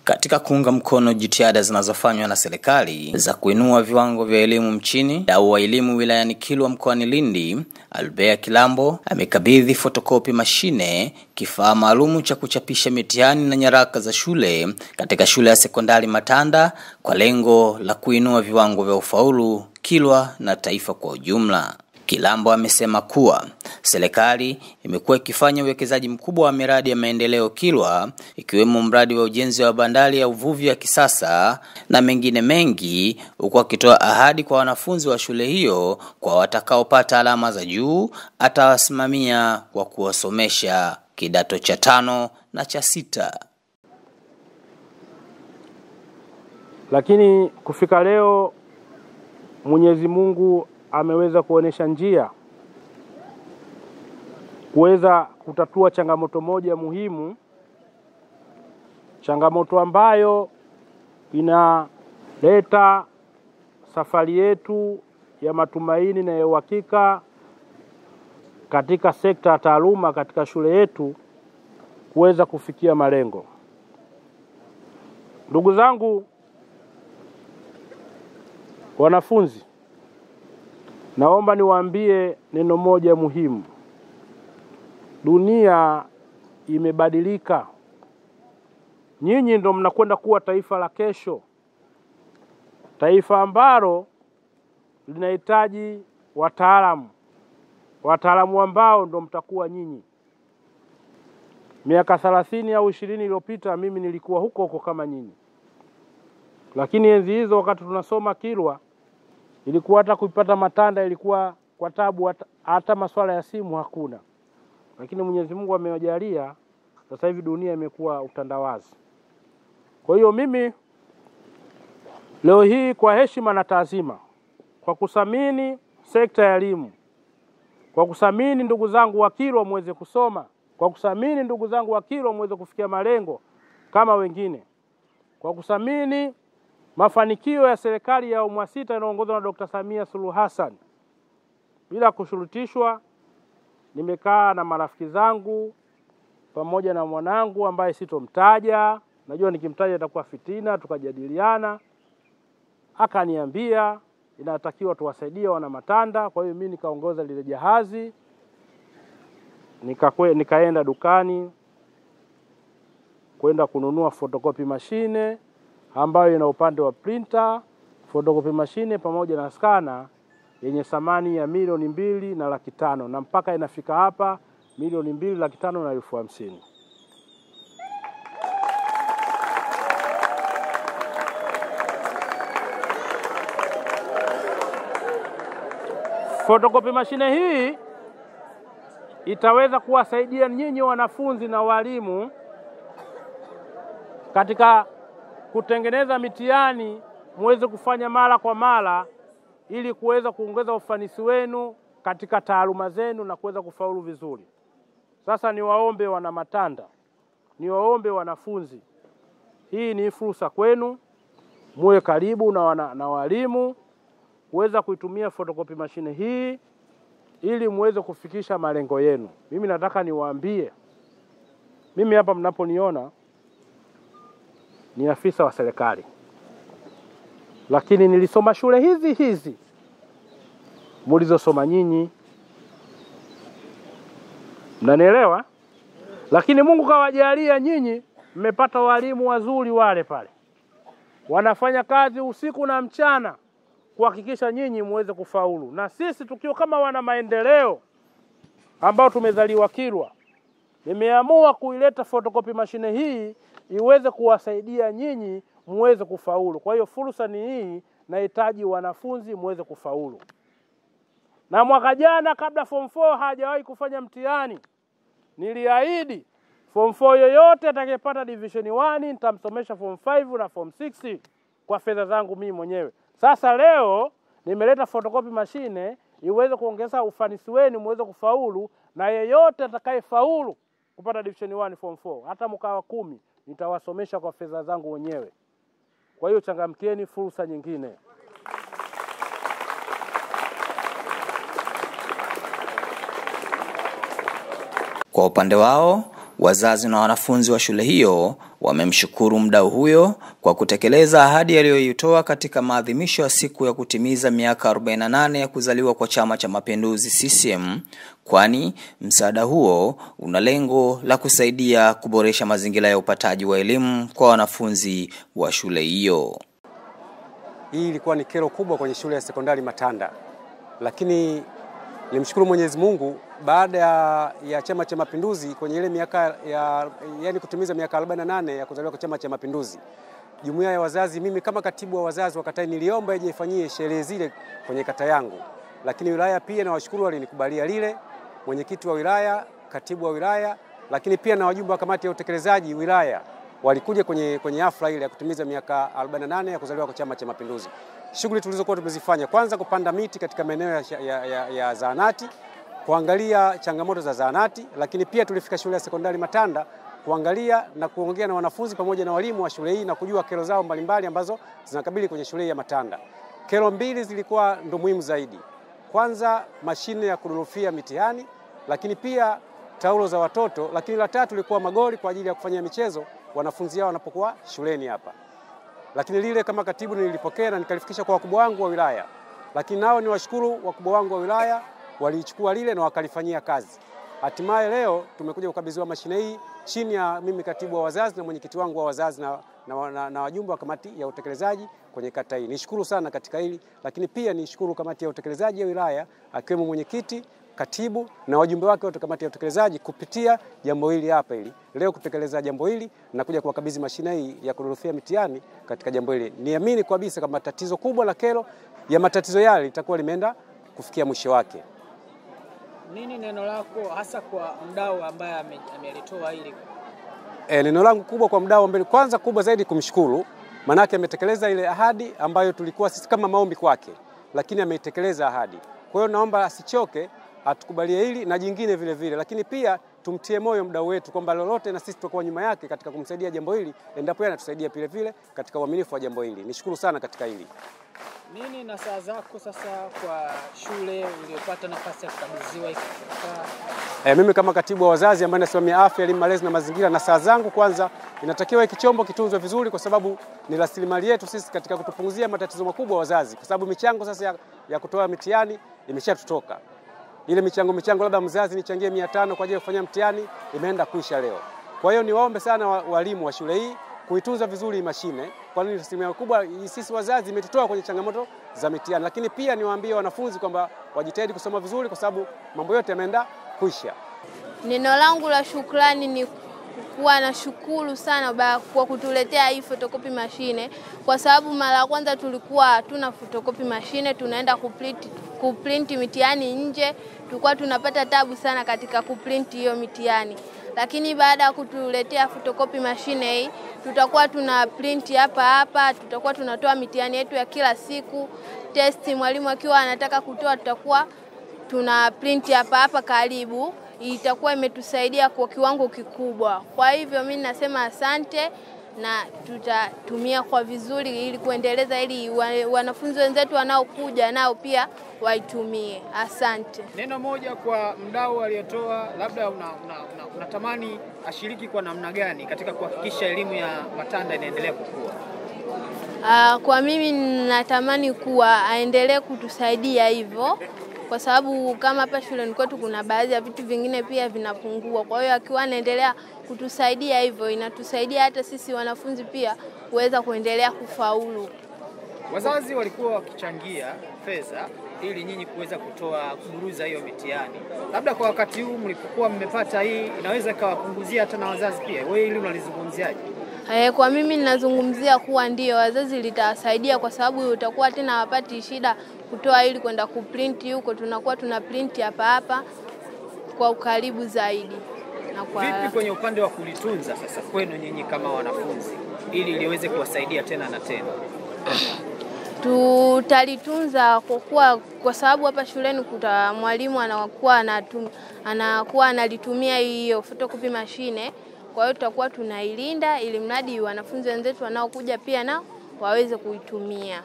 Katika kuunga mkono jitihada zinazofanywa na serikali za kuinua viwango vya elimu nchini, mdau wa elimu wilayani Kilwa mkoani Lindi, Albert Kilambo, amekabidhi fotokopi mashine, kifaa maalum cha kuchapisha mitihani na nyaraka za shule katika shule ya sekondari Matanda kwa lengo la kuinua viwango vya ufaulu Kilwa na taifa kwa ujumla. Kilambo amesema kuwa serikali imekuwa ikifanya uwekezaji mkubwa wa miradi ya maendeleo Kilwa, ikiwemo mradi wa ujenzi wa bandari ya uvuvi ya kisasa na mengine mengi, huku akitoa ahadi kwa wanafunzi wa shule hiyo kwa watakaopata alama za juu atawasimamia kwa kuwasomesha kidato cha 5 na cha 6. Lakini kufika leo Mwenyezi Mungu ameweza kuonesha njia kuweza kutatua changamoto moja muhimu, changamoto ambayo inaleta safari yetu ya matumaini na ya uhakika katika sekta ya taaluma katika shule yetu kuweza kufikia malengo. Ndugu zangu wanafunzi, naomba niwaambie neno moja muhimu. Dunia imebadilika. Nyinyi ndio mnakwenda kuwa taifa la kesho. Taifa ambalo linahitaji wataalamu. Wataalamu ambao ndio mtakuwa nyinyi. Miaka 30 au 20 iliyopita mimi nilikuwa huko kama nyinyi. Lakini enzi hizo wakati tunasoma Kilwa, ilikuwa hata kuipata Matanda ilikuwa kwa tabu, hata masuala ya simu hakuna. Lakini Mwenyezi Mungu amewajalia sasa hivi dunia imekuwa utandawazi. Kwa hiyo mimi leo hii kwa heshima na taazima, kwa kusamini sekta ya elimu, kwa kusamini ndugu zangu wa Kilwa muweze kusoma, kwa kusamini ndugu zangu wa Kilwa muweze kufikia malengo kama wengine, kwa kusamini mafanikio ya serikali ya awamu ya 6 inayoongozwa na Dr. Samia Suluhu Hassan, bila kushurutishwa, nimekaa na marafiki zangu pamoja na mwanangu ambaye sitomtaja, najua nikimtaja itakuwa fitina, tukajadiliana. Akaniambia inatakiwa tuwasaidie wana Matanda. Kwa hiyo mimi nikaongoza lile jahazi, nikaenda dukani kwenda kununua photocopy machine ambayo ina upande wa printer, photocopy machine pamoja na scanner yenye thamani ya milioni 2,500,000 na mpaka inafika hapa milioni 2,550,000. Photocopy machine hii itaweza kuwasaidia nyinyi wanafunzi na walimu katika kutengeneza mitihani muweze kufanya mara kwa mara ili kuweza kuongeza ufanisi wenu katika taaluma zenu na kuweza kufaulu vizuri. Sasa niwaombe wana Matanda, niwaombe wanafunzi, hii ni fursa kwenu, muwe karibu na walimu kuweza kuitumia photocopy machine hii ili muweze kufikisha malengo yenu. Mimi nataka niwaambie, mimi hapa mnaponiona ni afisa wa serikali, lakini nilisoma shule hizi mlizosoma nyinyi. Mnanielewa? Lakini Mungu kawajalia nyinyi mmepata walimu wazuri wale pale, wanafanya kazi usiku na mchana kuhakikisha nyinyi muweze kufaulu. Na sisi tukiwa kama wana maendeleo ambao tumezaliwa Kilwa, nimeamua kuileta photocopy machine hii iweze kuwasaidia nyinyi muweze kufaulu. Kwa hiyo fursa ni hii, nahitaji wanafunzi muweze kufaulu. Na mwaka jana kabla form 4 hajawahi kufanya mtihani, niliahidi form 4 yoyote atakayepata division 1 nitamsomesha form 5 na form 6 kwa fedha zangu mimi mwenyewe. Sasa leo nimeleta photocopy machine iweze kuongeza ufanisi wenu muweze kufaulu, na yeyote atakayefaulu kupata division 1 form 4 hata mkawa 10 nitawasomesha kwa fedha zangu wenyewe. Kwa hiyo changamkieni fursa nyingine. Kwa upande wao, wazazi na wanafunzi wa shule hiyo wamemshukuru mdau huyo kwa kutekeleza ahadi aliyoitoa katika maadhimisho ya siku ya kutimiza miaka 48 ya kuzaliwa kwa Chama cha Mapinduzi CCM, kwani msaada huo una lengo la kusaidia kuboresha mazingira ya upataji wa elimu kwa wanafunzi wa shule hiyo. Hii ilikuwa ni kero kubwa kwenye shule ya sekondari Matanda, lakini nimshukuru Mwenyezi Mungu baada ya Chama cha Mapinduzi kwenye ile miaka yani kutimiza miaka 48 ya kuzaliwa kwa Chama cha Mapinduzi. Jumuiya ya wazazi, mimi kama katibu wa wazazi wa kata niliomba ije ifanyie sherehe zile kwenye kata yangu. Lakini wilaya pia na washukuru walinikubalia lile, mwenyekiti wa wilaya, katibu wa wilaya, lakini pia na wajumbe wa kamati ya utekelezaji wilaya walikuja kwenye hafla ile ya kutimiza miaka 48 ya kuzaliwa kwa Chama cha Mapinduzi. Shughuli tulizokuwa tumezifanya, kwanza kupanda miti katika maeneo ya zahanati, kuangalia changamoto za zahanati, lakini pia tulifika shule ya sekondari Matanda kuangalia na kuongea na wanafunzi pamoja na walimu wa shule hii na kujua kero zao mbalimbali ambazo zinakabili kwenye shule ya Matanda. Kero mbili zilikuwa ndo muhimu zaidi. Kwanza mashine ya kudurufia mitihani, lakini pia taulo za watoto, lakini la tatu lilikuwa magoli kwa ajili ya kufanya michezo wanafunzi hao wanapokuwa shuleni hapa. Lakini lile kama katibu nilipokea na nikalifikisha kwa wakubwa wangu wa wilaya. Lakini nao ni washukuru wakubwa wangu wa wilaya walichukua lile na wakalifanyia kazi. Hatimaye leo tumekuja kukabidhiwa mashine hii chini ya mimi katibu wa wazazi na mwenyekiti wangu wa wazazi na wajumbe wa kamati ya utekelezaji kwenye kata hii. Nishukuru sana katika hili, lakini pia nishukuru kamati ya utekelezaji ya wilaya akiwemo mwenyekiti, katibu na wajumbe wake wa kamati ya utekelezaji kupitia jambo hili hapa hili. Leo kutekeleza jambo hili na kuja kuwakabidhi mashine hii ya kudurufia mitihani katika jambo hili. Niamini kabisa kama tatizo kubwa la kero ya matatizo yale litakuwa limeenda kufikia mwisho wake. Nini neno lako hasa kwa mdau ambaye amelitoa hili? Neno langu kubwa kwa mdau ambaye kwanza kubwa zaidi kumshukuru, manake ametekeleza ile ahadi ambayo tulikuwa sisi kama maombi kwake, lakini ameitekeleza ahadi. Kwa hiyo naomba asichoke, atukubalie hili na jingine vile vile, lakini pia tumtie moyo mdau wetu kwamba lolote na sisi tutakuwa nyuma yake katika kumsaidia jambo hili endapo yeye anatusaidia vile vile katika uaminifu wa jambo hili. Nishukuru sana katika hili. Nini na saa zako sasa kwa shule uliyopata nafasi ya kukabidhiwa hiki? Mimi kama katibu wa wazazi ambaye nasimamia afya, elimu, malezi na mazingira, na saa zangu kwanza inatakiwa hiki chombo kitunzwe vizuri kwa sababu ni rasilimali yetu sisi katika kutupunguzia matatizo makubwa wazazi, kwa sababu michango sasa ya kutoa mitihani imeshatutoka. Ile michango labda mzazi nichangie 500 kwa ajili ya kufanya mtihani imeenda kuisha leo. Kwa hiyo niwaombe sana walimu wa shule hii kuitunza vizuri mashine, kwani rasilimali kubwa sisi wazazi imetutoa kwenye changamoto za mitihani. Lakini pia niwaambie wanafunzi kwamba wajitahidi kusoma vizuri kwa sababu mambo yote yameenda kuisha. Neno langu la shukrani ni kuwa na shukuru sana kwa kutuletea hii photocopy mashine, kwa sababu mara ya kwanza tulikuwa hatuna photocopy mashine, tunaenda kuprint mitihani nje, tulikuwa tunapata tabu sana katika kuprint hiyo mitihani. Lakini baada ya kutuletea photocopy mashine hii, tutakuwa tuna print hapa, tutakuwa tunatoa mitihani yetu ya kila siku. Test mwalimu akiwa anataka kutoa, tutakuwa tuna print hapa karibu. Itakuwa imetusaidia kwa kiwango kikubwa. Kwa hivyo mimi nasema asante na tutatumia kwa vizuri ili kuendeleza, ili wanafunzi wenzetu wanaokuja nao pia waitumie. Asante. Neno moja kwa mdau aliyetoa, labda unatamani ashiriki kwa namna gani katika kuhakikisha elimu ya Matanda inaendelea kukua? Kwa mimi natamani kuwa aendelee kutusaidia hivyo, kwa sababu kama hapa shuleni kwetu kuna baadhi ya vitu vingine pia vinapungua. Kwa hiyo akiwa anaendelea kutusaidia hivyo, inatusaidia hata sisi wanafunzi pia kuweza kuendelea kufaulu. Wazazi walikuwa wakichangia fedha ili nyinyi kuweza kuburuza hiyo mitihani. Labda kwa wakati huu mlipokuwa mmepata hii, inaweza kawapunguzia hata na wazazi pia. Wewe hili unalizungumziaje? Kwa mimi ninazungumzia kuwa ndio wazazi litawasaidia, kwa sababu utakuwa tena wapati shida kutoa ili kwenda kuprint huko, tunakuwa tuna print hapa kwa ukaribu zaidi. Vipi kwenye upande wa kulitunza sasa kwenu nyinyi kama wanafunzi ili liweze kuwasaidia tena na tena? Tutalitunza kwa sababu hapa shuleni kuta mwalimu anakuwa analitumia hiyo photocopy mashine. Kwa hiyo tutakuwa tunailinda ili mradi wanafunzi wenzetu wanaokuja pia nao waweze kuitumia.